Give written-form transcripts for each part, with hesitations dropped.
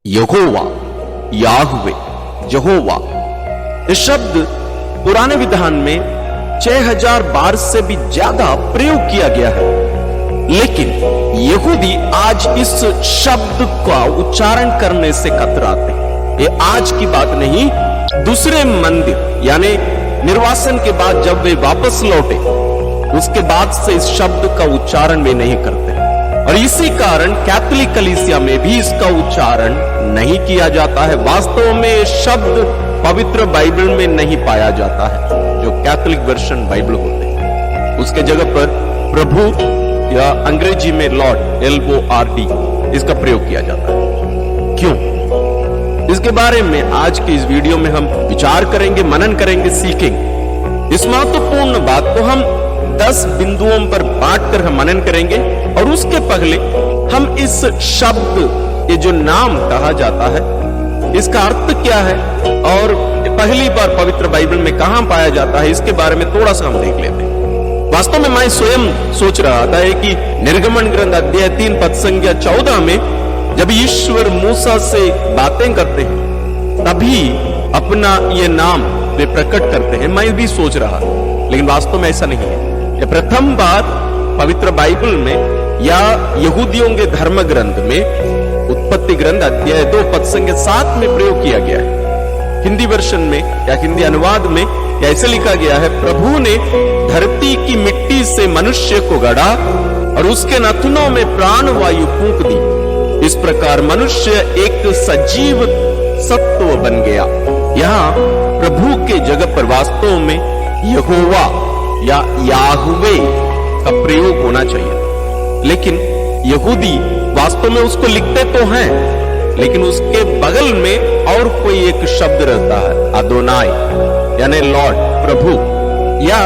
यहोवा, Yahweh, यहोवा, ये शब्द पुराने विधान में 6000 बार से भी ज्यादा प्रयोग किया गया है। लेकिन यहूदी आज इस शब्द का उच्चारण करने से कतराते हैं। ये आज की बात नहीं, दूसरे मंदिर यानी निर्वासन के बाद जब वे वापस लौटे उसके बाद से इस शब्द का उच्चारण वे नहीं करते, और इसी कारण कैथोलिक कलीसिया में भी इसका उच्चारण नहीं किया जाता है। वास्तव में ये शब्द पवित्र बाइबल में नहीं पाया जाता है। जो कैथोलिक वर्जन बाइबल होते हैं उसके जगह पर प्रभु या अंग्रेजी में लॉर्ड, LORD, इसका प्रयोग किया जाता है। क्यों? इसके बारे में आज की इस वीडियो में हम विचार करेंगे, मनन करेंगे, सीखेंगे। इस महत्वपूर्ण बात को हम 10 बिंदुओं पर बांटकर हम मनन करेंगे, और उसके पहले हम इस शब्द, ये जो नाम कहा जाता है, इसका अर्थ क्या है और पहली बार पवित्र बाइबल में कहां पाया जाता है, इसके बारे में थोड़ा सा हम देख लेते हैं। वास्तव में मैं स्वयं सोच रहा था कि निर्गमन ग्रंथ अध्याय 3 पद संख्या 14 में जब ईश्वर मूसा से बातें करते हैं तभी अपना ये नाम वे प्रकट करते हैं। मैं भी सोच रहा, लेकिन वास्तव में ऐसा नहीं है। ये प्रथम बार पवित्र बाइबल में या यहूदियों के धर्म ग्रंथ में उत्पत्ति ग्रंथ अध्याय 2 पद संख्या 7 में प्रयोग किया गया है। हिंदी वर्षन में या हिंदी अनुवाद में ऐसे लिखा गया है, प्रभु ने धरती की मिट्टी से मनुष्य को गढ़ा और उसके नथुनों में प्राण वायु फूंक दी। इस प्रकार मनुष्य एक सजीव सत्व बन गया। यहाँ प्रभु के जगह पर वास्तव में यहोवा या याहवे का प्रयोग होना चाहिए, लेकिन यहूदी वास्तव में उसको लिखते तो हैं, लेकिन उसके बगल में और कोई एक शब्द रहता है, अदोनाई यानी लॉर्ड, प्रभु, या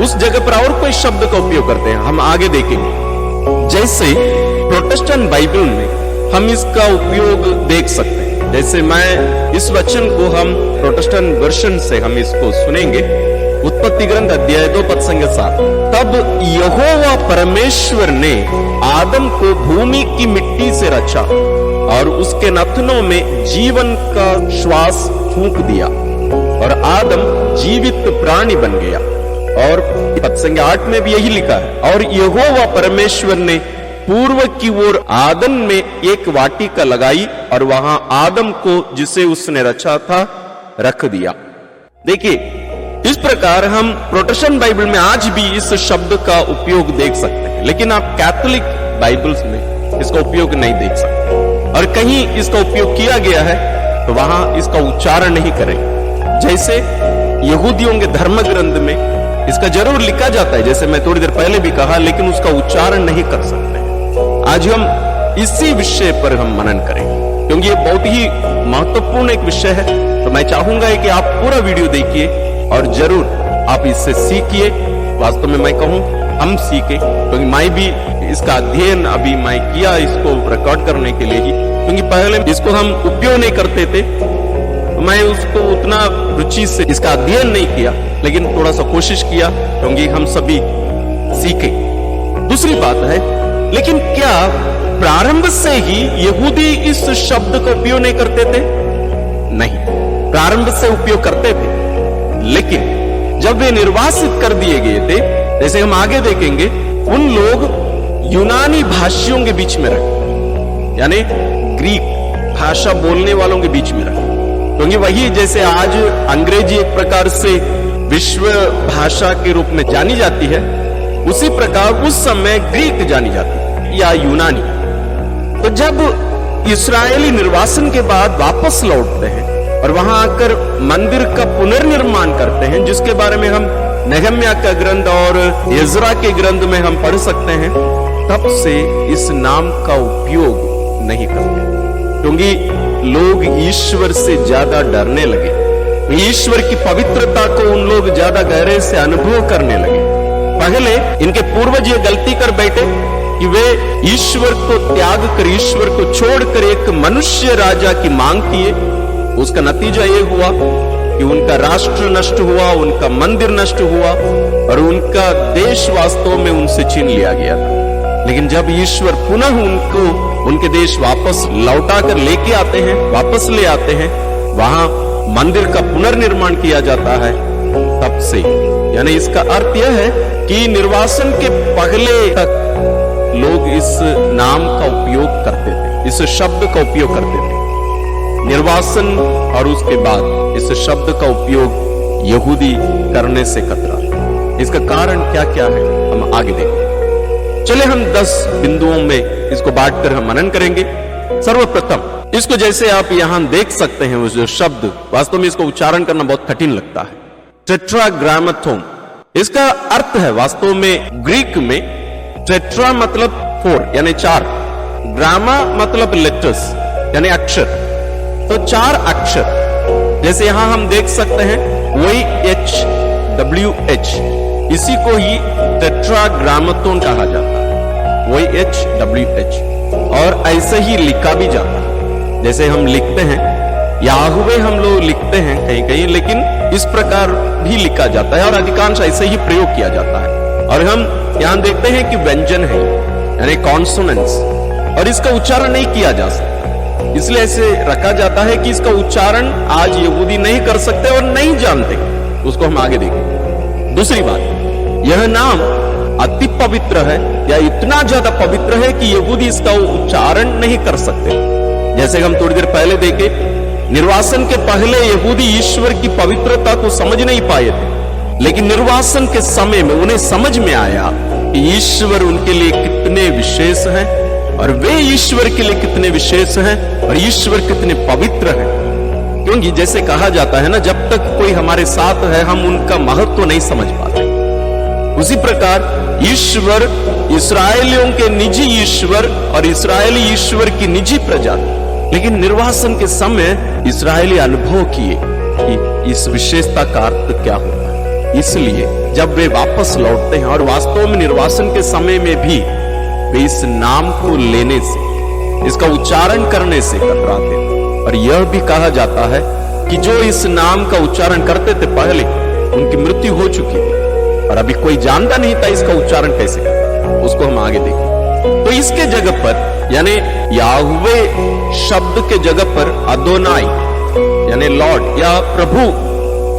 उस जगह पर और कोई शब्द का उपयोग करते हैं। हम आगे देखेंगे। जैसे प्रोटेस्टेंट बाइबल में हम इसका उपयोग देख सकते हैं। जैसे मैं इस वचन को हम प्रोटेस्टेंट वर्जन से हम इसको सुनेंगे। उत्पत्ति ग्रंथ अध्याय 2 पद संख्या 7, तब यहोवा परमेश्वर ने आदम को भूमि की मिट्टी से रचा और उसके नथनों में जीवन का श्वास फूंक दिया और आदम जीवित प्राणी बन गया। और पद संख्या 8 में भी यही लिखा है, और यहोवा परमेश्वर ने पूर्व की ओर आदम में एक वाटिका लगाई और वहां आदम को जिसे उसने रचा था रख दिया। देखिए, इस प्रकार हम प्रोटेस्टेंट बाइबल में आज भी इस शब्द का उपयोग देख सकते हैं, लेकिन आप कैथोलिक बाइबल्स में इसका उपयोग नहीं देख सकते, और कहीं इसका उपयोग किया गया है तो वहां इसका उच्चारण नहीं करेंगे। जैसे यहूदियों के धर्म ग्रंथ में इसका जरूर लिखा जाता है, जैसे मैं थोड़ी देर पहले भी कहा, लेकिन उसका उच्चारण नहीं कर सकते। आज हम इसी विषय पर हम मनन करेंगे, क्योंकि ये बहुत ही महत्वपूर्ण एक विषय है। तो मैं चाहूंगा कि आप पूरा वीडियो देखिए और जरूर आप इससे सीखिए। वास्तव में मैं कहूं हम सीखे, क्योंकि मैं भी इसका अध्ययन अभी मैं किया इसको रिकॉर्ड करने के लिए ही, क्योंकि पहले इसको हम उपयोग नहीं करते थे, मैं उसको उतना रुचि से इसका अध्ययन नहीं किया, लेकिन थोड़ा सा कोशिश किया क्योंकि हम सभी सीखे। दूसरी बात है, लेकिन क्या प्रारंभ से ही यहूदी इस शब्द का उपयोग नहीं करते थे? नहीं, प्रारंभ से उपयोग करते थे, लेकिन जब वे निर्वासित कर दिए गए थे, जैसे हम आगे देखेंगे, उन लोग यूनानी भाषियों के बीच में रहे, यानी ग्रीक भाषा बोलने वालों के बीच में रहे, क्योंकि वही जैसे आज अंग्रेजी एक प्रकार से विश्व भाषा के रूप में जानी जाती है, उसी प्रकार उस समय ग्रीक जानी जाती है या यूनानी। तो जब इस्राएली निर्वासन के बाद वापस लौटते हैं और वहां आकर मंदिर का पुनर्निर्माण करते हैं, जिसके बारे में हम नहम्या का ग्रंथ और एजरा के ग्रंथ में हम पढ़ सकते हैं, तब से इस नाम का उपयोग नहीं करते, क्योंकि लोग ईश्वर से ज्यादा डरने लगे। ईश्वर की पवित्रता को उन लोग ज्यादा गहरे से अनुभव करने लगे। पहले इनके पूर्वज ये गलती कर बैठे कि वे ईश्वर को त्याग कर, ईश्वर को छोड़कर एक मनुष्य राजा की मांग किए। उसका नतीजा ये हुआ कि उनका राष्ट्र नष्ट हुआ, उनका मंदिर नष्ट हुआ और उनका देश वास्तव में उनसे छीन लिया गया था। लेकिन जब ईश्वर पुनः उनको उनके देश वापस लौटा कर लेके आते हैं, वापस ले आते हैं, वहां मंदिर का पुनर्निर्माण किया जाता है। तब से यानी इसका अर्थ यह है कि निर्वासन के पहले तक लोग इस नाम का उपयोग करते थे, इस शब्द का उपयोग करते थे। निर्वासन और उसके बाद इस शब्द का उपयोग यहूदी करने से कतरा। इसका कारण क्या क्या है हम आगे देखेंगे। चले हम 10 बिंदुओं में इसको बांटकर हम मनन करेंगे। सर्वप्रथम इसको जैसे आप यहां देख सकते हैं, जो शब्द वास्तव में इसको उच्चारण करना बहुत कठिन लगता है, टेट्राग्रामेथोन। इसका अर्थ है वास्तव में ग्रीक में टेट्रा मतलब 4 यानी 4, ग्रामा मतलब लेटर्स यानी अक्षर, तो 4 अक्षर। जैसे यहां हम देख सकते हैं YHWH, इसी को ही टेट्राग्रामेथोन कहा जाता है, YHWH। और ऐसे ही लिखा भी जाता है, जैसे हम लिखते हैं याहुवे, हम लोग लिखते हैं कहीं कहीं, लेकिन इस प्रकार भी लिखा जाता है और अधिकांश ऐसे ही प्रयोग किया जाता है। और हम यहां देखते हैं कि व्यंजन है यानी कॉन्सोनेंट्स, और इसका उच्चारण नहीं किया जा सकता, इसलिए ऐसे रखा जाता है कि इसका उच्चारण आज यहूदी नहीं कर सकते और नहीं जानते। उसको हम आगे देखेंगे। दूसरी बात, यह नाम अति पवित्र है या इतना ज्यादा पवित्र है कि यहूदी इसका उच्चारण नहीं कर सकते। जैसे हम थोड़ी देर पहले देखे, निर्वासन के पहले यहूदी ईश्वर की पवित्रता को समझ नहीं पाए थे, लेकिन निर्वासन के समय में उन्हें समझ में आया कि ईश्वर उनके लिए कितने विशेष हैं और वे ईश्वर के लिए कितने विशेष हैं और ईश्वर कितने पवित्र हैं। क्योंकि जैसे कहा जाता है ना, जब तक कोई हमारे साथ है हम उनका महत्व नहीं समझ पाते। उसी प्रकार ईश्वर इस्राएलियों के निजी ईश्वर और इस्राएली ईश्वर की निजी प्रजा, लेकिन निर्वासन के समय इस्राएली अनुभव किए कि इस विशेषता का अर्थ क्या होता है। इसलिए जब वे वापस लौटते हैं और वास्तव में निर्वासन के समय में भी वे इस नाम को लेने से, इसका उच्चारण करने से कतराते थे। और यह भी कहा जाता है कि जो इस नाम का उच्चारण करते थे पहले, उनकी मृत्यु हो चुकी थी और अभी कोई जानता नहीं था इसका उच्चारण कैसे करना। उसको हम आगे देखें। तो इसके जगह पर यानी याहुवे शब्द के जगह पर अदोनाई यानी लॉर्ड या प्रभु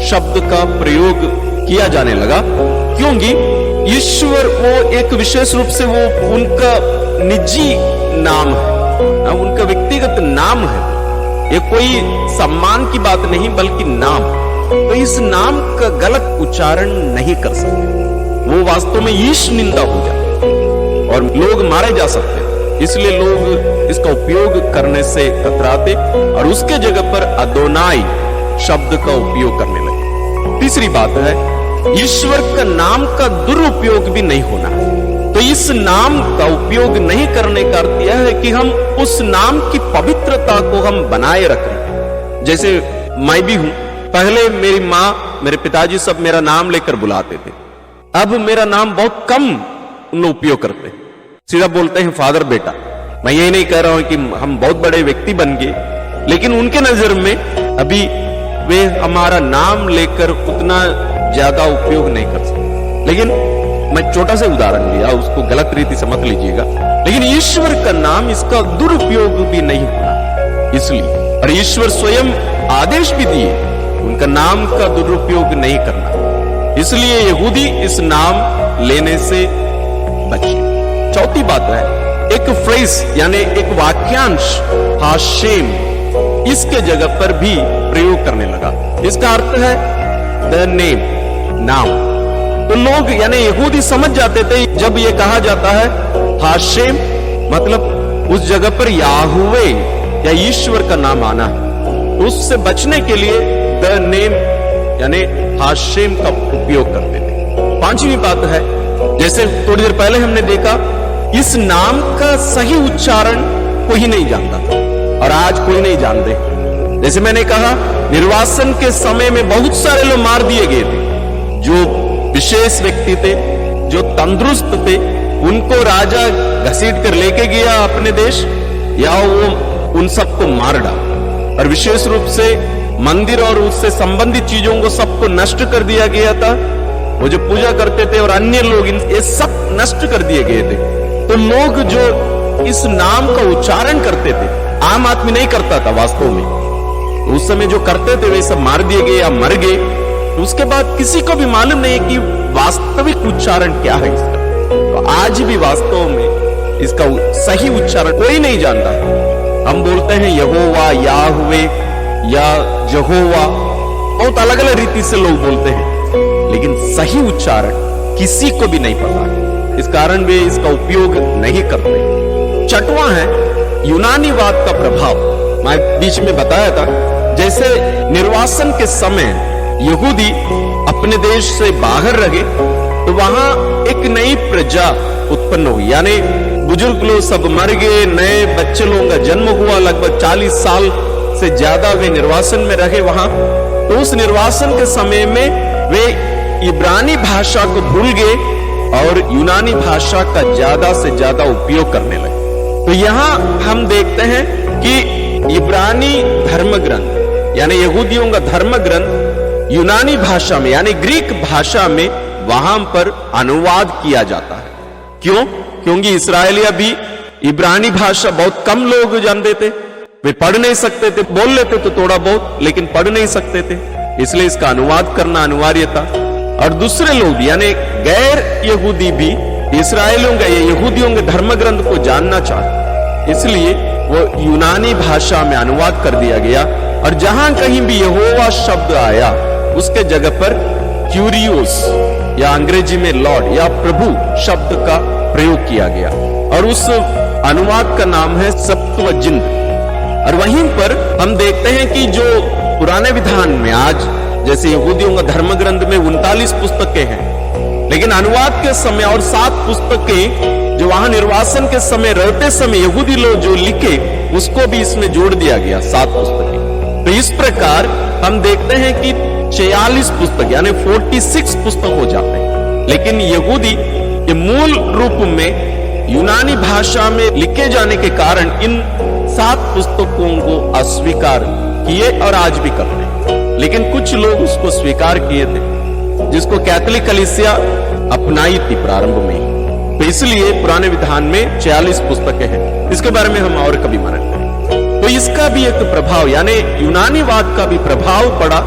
शब्द का प्रयोग किया जाने लगा, क्योंकि ईश्वर वो एक विशेष रूप से वो उनका निजी नाम है, उनका व्यक्तिगत नाम है। ये कोई सम्मान की बात नहीं बल्कि नाम। तो इस नाम का गलत उच्चारण नहीं कर सकते, वो वास्तव में ईश निंदा हो जाती और लोग मारे जा सकते। इसलिए लोग इसका उपयोग करने से कतराते और उसके जगह पर अदोनाई शब्द का उपयोग करने लगे। तीसरी बात है, ईश्वर का नाम का दुरुपयोग भी नहीं होना। तो इस नाम का उपयोग नहीं करने का अर्थ यह है कि हम उस नाम की पवित्रता को हम बनाए रखें। जैसे मैं भी हूं, पहले मेरी मां, मेरे पिताजी सब मेरा नाम लेकर बुलाते थे, अब मेरा नाम बहुत कम उन लोग उपयोग करते हैं, सीधा बोलते हैं फादर बेटा। मैं यही नहीं कह रहा हूं कि हम बहुत बड़े व्यक्ति बन गए, लेकिन उनके नजर में अभी वे हमारा नाम लेकर उतना ज्यादा उपयोग नहीं कर सकते। लेकिन मैं छोटा सा उदाहरण लिया, उसको गलत रीति से मत लीजिएगा, लेकिन ईश्वर का नाम इसका दुरुपयोग भी नहीं होना। इसलिए और ईश्वर स्वयं आदेश भी दिए उनका नाम का दुरुपयोग नहीं करना, इसलिए यहूदी इस नाम लेने से बचे। चौथी बात है, एक फ्रेज यानी एक वाक्यांश हाशेम इसके जगह पर भी प्रयोग करने लगा। इसका अर्थ है द नेम, नाम। तो लोग यानी यहूदी समझ जाते थे जब ये कहा जाता है हाशेम, मतलब उस जगह पर याहुवे या ईश्वर का नाम आना है, तो उससे बचने के लिए द नेम यानी हाशेम का उपयोग करते थे। पांचवी बात है, जैसे थोड़ी देर पहले हमने देखा, इस नाम का सही उच्चारण कोई नहीं जानता था और आज कोई नहीं जानते। जैसे मैंने कहा, निर्वासन के समय में बहुत सारे लोग मार दिए गए थे। जो विशेष व्यक्ति थे, जो तंदुरुस्त थे, उनको राजा घसीट कर लेके गया अपने देश, या वो उन सबको मार डाला। और विशेष रूप से मंदिर और उससे संबंधित चीजों को सबको नष्ट कर दिया गया था। वो जो पूजा करते थे और अन्य लोग, ये सब नष्ट कर दिए गए थे। तो लोग जो इस नाम का उच्चारण करते थे, आम आदमी नहीं करता था वास्तव में। उस समय जो करते थे वे सब मार दिए गए या मर गए। उसके बाद किसी को भी मालूम नहीं कि वास्तविक उच्चारण क्या है इसका। तो आज भी वास्तव में इसका सही उच्चारण कोई नहीं जानता है। हम बोलते हैं यहोवा, याहवे या जहोवा, बहुत अलग अलग रीति से लोग बोलते हैं, लेकिन सही उच्चारण किसी को भी नहीं पता है। इस कारण वे इसका उपयोग नहीं करते। छठवां है यूनानीवाद का प्रभाव। मैं बीच में बताया था, जैसे निर्वासन के समय यहूदी अपने देश से बाहर रहे तो वहां एक नई प्रजा उत्पन्न हुई, यानी बुजुर्ग लोग सब मर गए, नए बच्चे लोगों का जन्म हुआ। लगभग 40 साल से ज्यादा वे निर्वासन में रहे वहां। तो उस निर्वासन के समय में वे इब्रानी भाषा को भूल गए और यूनानी भाषा का ज्यादा से ज्यादा उपयोग करने लगे। तो यहां हम देखते हैं कि इब्रानी धर्म ग्रंथ यानी यहूदियों का धर्म ग्रंथ यूनानी भाषा में यानी ग्रीक भाषा में वहां पर अनुवाद किया जाता है। क्यों? क्योंकि इस्राएलिया भी इब्रानी भाषा बहुत कम लोग जानते थे। वे पढ़ नहीं सकते थे, बोल लेते तो थोड़ा बहुत, लेकिन पढ़ नहीं सकते थे, इसलिए इसका अनुवाद करना अनिवार्य था। और दूसरे लोग यानी गैर यहूदी भी इस्राएलियों का या यहूदियों के धर्म ग्रंथ को जानना चाहते, इसलिए वो यूनानी भाषा में अनुवाद कर दिया गया। और जहां कहीं भी यहोवा शब्द आया उसके जगह पर क्यूरियोस या अंग्रेजी में लॉर्ड या प्रभु शब्द का प्रयोग किया गया, और उस अनुवाद का नाम है सप्तवजिंत। और वहीं पर हम देखते हैं कि जो पुराने विधान में आज जैसे यहूदियों का धर्म ग्रंथ में 39 पुस्तकें हैं, लेकिन अनुवाद के समय और 7 पुस्तकें जो वहां निर्वासन के समय रहते समय यहूदी लोग जो लिखे उसको भी इसमें जोड़ दिया गया, 7 पुस्तकें। तो इस प्रकार हम देखते हैं कि 46 पुस्तक यानी 46 पुस्तक हो जाते हैं। लेकिन यहूदी के मूल रूप में यूनानी भाषा में लिखे जाने के कारण इन 7 पुस्तकों को अस्वीकार किए और आज भी करते हैं। लेकिन कुछ लोग उसको स्वीकार किए थे, जिसको कैथोलिक कलीसिया अपनाई थी प्रारंभ में। तो इसलिए पुराने विधान में 46 पुस्तकें हैं। इसके बारे में हम और कभी मनन करें। तो इसका भी एक प्रभाव यानी यूनानीवाद का भी प्रभाव पड़ा।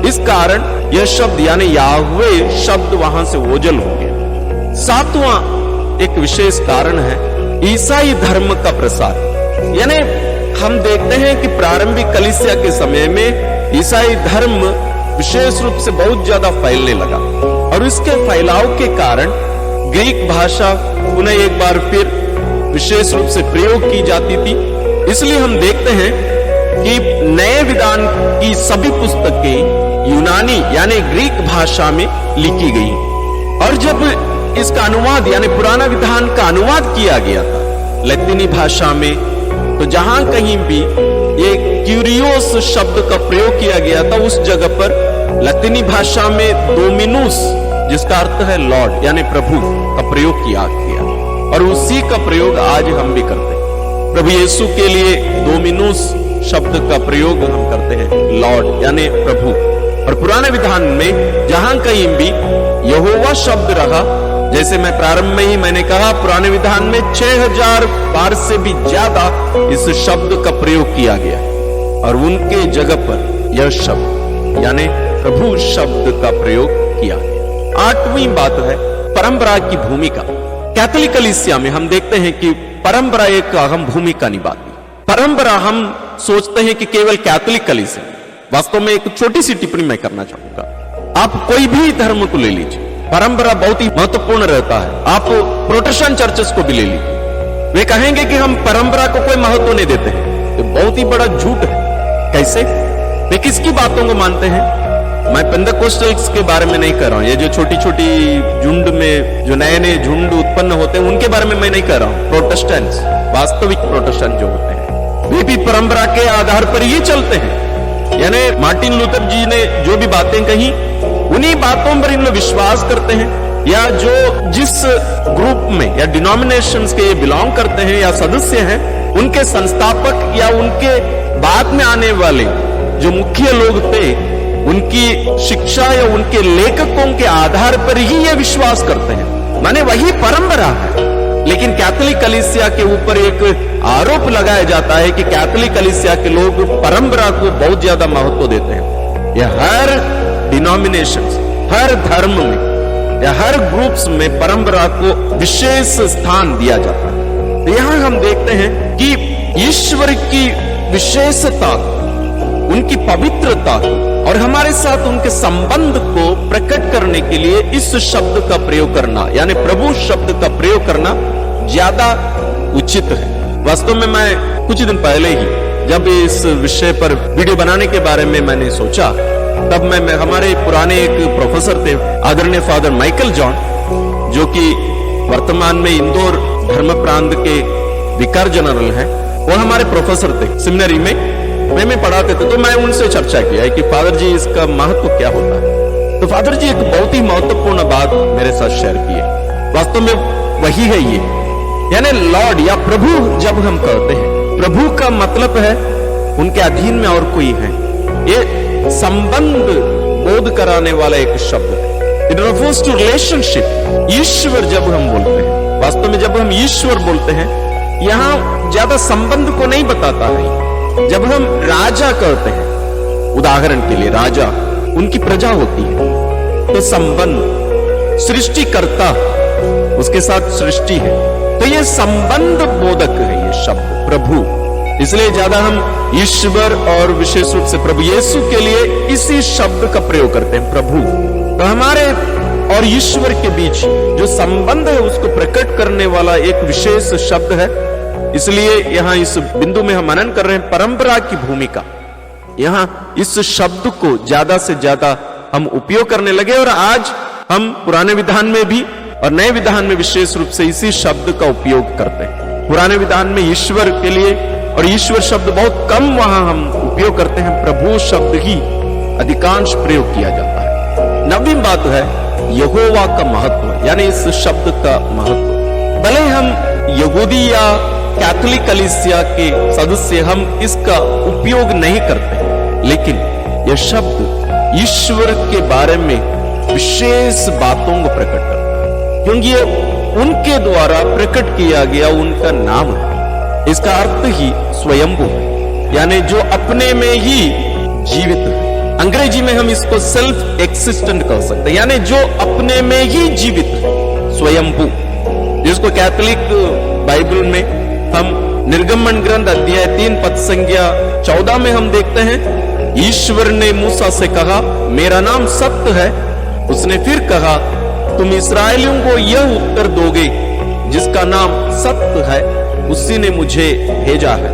इस कारण यह शब्द यानी याहवे शब्द वहां से ओझल हो गया। 7वां एक विशेष कारण है ईसाई धर्म का प्रसार। यानी हम देखते हैं कि प्रारंभिक कलीसिया के समय में ईसाई धर्म विशेष रूप से बहुत ज्यादा फैलने लगा, और इसके फैलाव के कारण ग्रीक भाषा पुनः एक बार फिर विशेष रूप से प्रयोग की जाती थी। इसलिए हम देखते हैं कि नए विधान की सभी पुस्तकें यूनानी यानी ग्रीक भाषा में लिखी गई। और जब इसका अनुवाद यानी पुराना विधान का अनुवाद किया गया था लैतिनी भाषा में, तो जहां कहीं भी ये क्यूरियोस शब्द का प्रयोग किया गया था उस जगह पर लैतिनी भाषा में डोमिनुस जिसका अर्थ है लॉर्ड यानी प्रभु का प्रयोग किया गया, और उसी का प्रयोग आज हम भी करते हैं। प्रभु यीशु के लिए डोमिनुस शब्द का प्रयोग हम करते हैं, लॉर्ड यानी प्रभु। और पुराने विधान में जहां कहीं भी यहोवा शब्द रहा, जैसे मैं प्रारंभ में ही मैंने कहा पुराने विधान में 6000 बार से भी ज्यादा इस शब्द का प्रयोग किया गया, और उनके जगह पर यह शब्द यानी प्रभु शब्द का प्रयोग किया गया। 8वीं बात है परंपरा की भूमिका। कैथोलिक कलीसिया में हम देखते हैं कि परंपरा एक अहम भूमिका निभाती। परंपरा हम सोचते हैं कि केवल कैथोलिक कलीसिया, वास्तव में एक छोटी सी टिप्पणी मैं करना चाहूंगा। आप कोई भी धर्म को ले लीजिए, परंपरा बहुत ही महत्वपूर्ण रहता है। आप प्रोटेस्टेंट चर्चेस को भी ले लीजिए, वे कहेंगे कि हम परंपरा को कोई महत्व नहीं देते हैं। तो बहुत ही बड़ा झूठ है। कैसे? वे किसकी बातों को मानते हैं? मैं पेंटेकोस्टल्स के बारे में नहीं कह रहा हूं, ये जो छोटी छोटी झुंड में जो नए नए झुंड उत्पन्न होते हैं उनके बारे में मैं नहीं कह रहा हूं। प्रोटेस्टेंट्स, वास्तविक प्रोटेस्टेंट जो होते हैं, वे भी परंपरा के आधार पर ये चलते हैं। यानी मार्टिन लूथर जी ने जो भी बातें कही उन्हीं बातों पर इन लोग विश्वास करते हैं, या जो जिस ग्रुप में या डिनोमिनेशंस के ये बिलोंग करते हैं या सदस्य हैं, उनके संस्थापक या उनके बाद में आने वाले जो मुख्य लोग थे उनकी शिक्षा या उनके लेखकों के आधार पर ही ये विश्वास करते हैं। माने वही परंपरा है। लेकिन कैथोलिक कलीसिया के ऊपर एक आरोप लगाया जाता है कि कैथोलिक कलीसिया के लोग परंपरा को बहुत ज्यादा महत्व देते हैं। यह हर डिनोमिनेशन, हर धर्म में या हर ग्रुप्स में परंपरा को विशेष स्थान दिया जाता है। तो यहां हम देखते हैं कि ईश्वर की विशेषता, उनकी पवित्रता और हमारे साथ उनके संबंध को प्रकट करने के लिए इस शब्द का प्रयोग करना, यानी प्रभु शब्द का प्रयोग करना ज्यादा उचित है। वास्तव में मैं कुछ दिन पहले ही जब इस विषय पर वीडियो बनाने के बारे में मैंने सोचा, तब मैं हमारे पुराने एक प्रोफेसर थे, आदरणीय फादर माइकल जॉन, जो कि वर्तमान में इंदौर धर्म प्रांत के विकार जनरल हैं। वो हमारे प्रोफेसर थे सेमिनरी में पढ़ाते थे। तो मैं उनसे चर्चा किया है कि फादर जी इसका महत्व क्या होता है। तो फादर जी एक बहुत ही महत्वपूर्ण बात मेरे साथ शेयर की है। वास्तव में वही है ये, यानी लॉर्ड या प्रभु जब हम कहते हैं, प्रभु का मतलब है उनके अधीन में और कोई है। ये संबंध बोध कराने वाला एक शब्द है। It refers to relationship. ईश्वर जब हम बोलते हैं, वास्तव में जब हम ईश्वर बोलते हैं, यहां ज्यादा संबंध को नहीं बताता है। जब हम राजा कहते हैं, उदाहरण के लिए राजा, उनकी प्रजा होती है, तो संबंध, सृष्टिकर्ता, उसके साथ सृष्टि है, तो ये संबंध बोधक है ये शब्द प्रभु। इसलिए ज्यादा हम ईश्वर और विशेष रूप से प्रभु यीशु के लिए इसी शब्द का प्रयोग करते हैं, प्रभु। तो हमारे और ईश्वर के बीच जो संबंध है उसको प्रकट करने वाला एक विशेष शब्द है। इसलिए यहां इस बिंदु में हम मनन कर रहे हैं परंपरा की भूमिका। यहां इस शब्द को ज्यादा से ज्यादा हम उपयोग करने लगे और आज हम पुराने विधान में भी और नए विधान में विशेष रूप से इसी शब्द का उपयोग करते हैं। पुराने विधान में ईश्वर के लिए और ईश्वर शब्द बहुत कम वहां हम उपयोग करते हैं, प्रभु शब्द ही अधिकांश प्रयोग किया जाता है। नवीन बात है यहोवा का महत्व, यानी इस शब्द का महत्व। भले हम यहूदी या कैथोलिक कलीसिया के सदस्य हम इसका उपयोग नहीं करते, लेकिन यह शब्द ईश्वर के बारे में विशेष बातों को प्रकट करता है, क्योंकि ये उनके द्वारा प्रकट किया गया उनका नाम है। इसका अर्थ ही स्वयंभू है, यानी जो अपने में ही जीवित है। अंग्रेजी में हम इसको सेल्फ एक्सिस्टेंट कह सकते हैं, यानी जो अपने में ही जीवित है, स्वयंभू। जिसको कैथोलिक बाइबल में हम निर्गमन ग्रंथ अध्याय 3 पद संख्या 14 में हम देखते हैं, ईश्वर ने मूसा से कहा मेरा नाम सत्य है। उसने फिर कहा तुम इस्राएलियों को यह उत्तर दोगे जिसका नाम सत्य है, उसी ने मुझे भेजा है।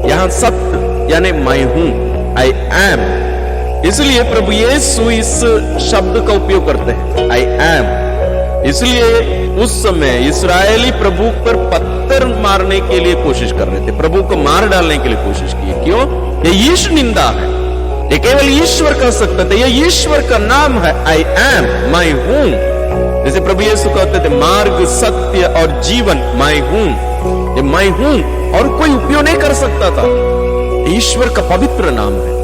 यहां सत्य यानी मैं हूं, आई एम। इसलिए प्रभु यीशु इस शब्द का उपयोग करते हैं, आई एम। इसलिए उस समय इस्राएली प्रभु पर पत्थर मारने के लिए कोशिश कर रहे थे, प्रभु को मार डालने के लिए कोशिश की। क्यों? यह ईश निंदा है, ये केवल ईश्वर कह सकते थे, यह ईश्वर का नाम है, आई एम, मैं हूं। जैसे प्रभु यीशु कहते थे मार्ग, सत्य और जीवन, मैं हूं। ये मैं हूं और कोई उपयोग नहीं कर सकता था। ईश्वर का पवित्र नाम है,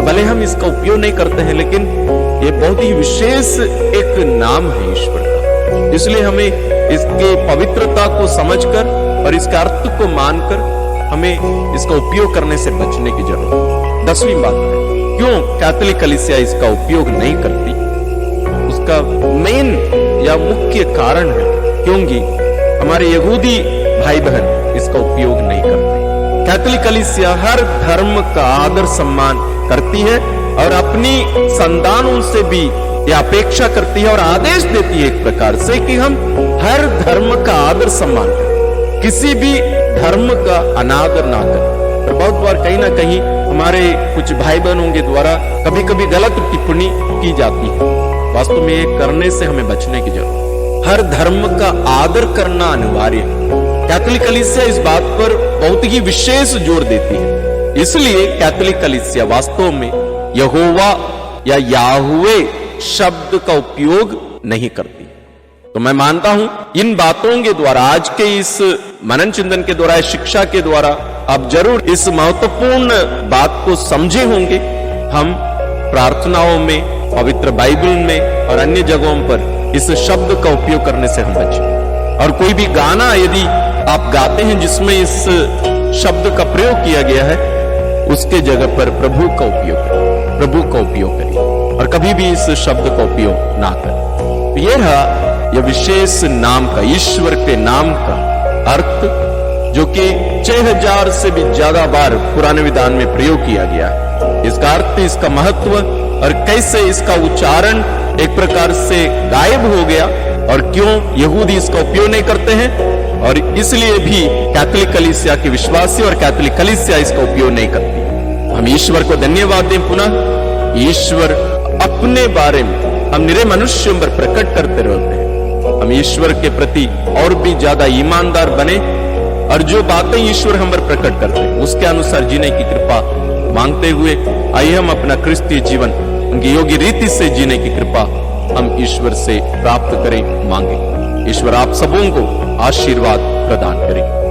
भले हम इसका उपयोग नहीं करते हैं, लेकिन ये बहुत ही विशेष एक नाम है ईश्वर का। इसलिए हमें इसके पवित्रता को समझकर और इसके अर्थ को मानकर हमें इसका उपयोग करने से बचने की जरूरत है। 10वीं बात है क्यों कैथोलिक कलीसिया इसका उपयोग नहीं करती। उसका मेन या मुख्य कारण है क्योंकि हमारे यहूदी भाई बहन इसका उपयोग नहीं करते। कैथोलिक कलीसिया हर धर्म का आदर सम्मान करती है और अपनी संतानों से भी यह अपेक्षा करती है और आदेश देती है एक प्रकार से कि हम हर धर्म का आदर सम्मान करें, किसी भी धर्म का अनादर ना करें। और बहुत बार कहीं ना कहीं हमारे कुछ भाई बहनों के द्वारा कभी कभी गलत टिप्पणी की जाती है। वास्तव में ये करने से हमें बचने की जरूरत है। हर धर्म का आदर करना अनिवार्य है। कैथोलिक कलीसिया इस बात पर बहुत ही विशेष जोर देती है। इसलिए कैथोलिक कलीसिया वास्तव में यहोवा या याहुवे शब्द का उपयोग नहीं करती। तो मैं मानता हूं इन बातों के द्वारा, आज के इस मनन चिंतन के द्वारा, शिक्षा के द्वारा आप जरूर इस महत्वपूर्ण बात को समझे होंगे। हम प्रार्थनाओं में, पवित्र बाइबल में और अन्य जगहों पर इस शब्द का उपयोग करने से हम बचें और कोई भी गाना यदि आप गाते हैं जिसमें इस शब्द का प्रयोग किया गया है, उसके जगह पर प्रभु का उपयोग करिए, प्रभु का उपयोग करिए और कभी भी इस शब्द का उपयोग ना करें। यह रहा यह विशेष नाम का, ईश्वर के नाम का अर्थ, जो कि 6000 से भी ज्यादा बार पुराने विधान में प्रयोग किया गया है। इसका अर्थ, इसका महत्व और कैसे इसका उच्चारण एक प्रकार से गायब हो गया और क्यों यहूदी इसका उपयोग नहीं करते हैं, और इसलिए भी कैथोलिक कलीसिया के विश्वासी और कैथोलिक कलीसिया इसका उपयोग नहीं करती। हम ईश्वर को धन्यवाद दें। पुनः ईश्वर अपने बारे में हम निरे मनुष्यों पर प्रकट करते रहते हैं। हम ईश्वर के प्रति और भी ज्यादा ईमानदार बने और जो बातें ईश्वर हम पर प्रकट करते हैं उसके अनुसार जीने की कृपा मांगते हुए आइए हम अपना क्रिस्तीय जीवन उनकी योग्य रीति से जीने की कृपा हम ईश्वर से प्राप्त करें, मांगे। ईश्वर आप सबों को आशीर्वाद प्रदान करें।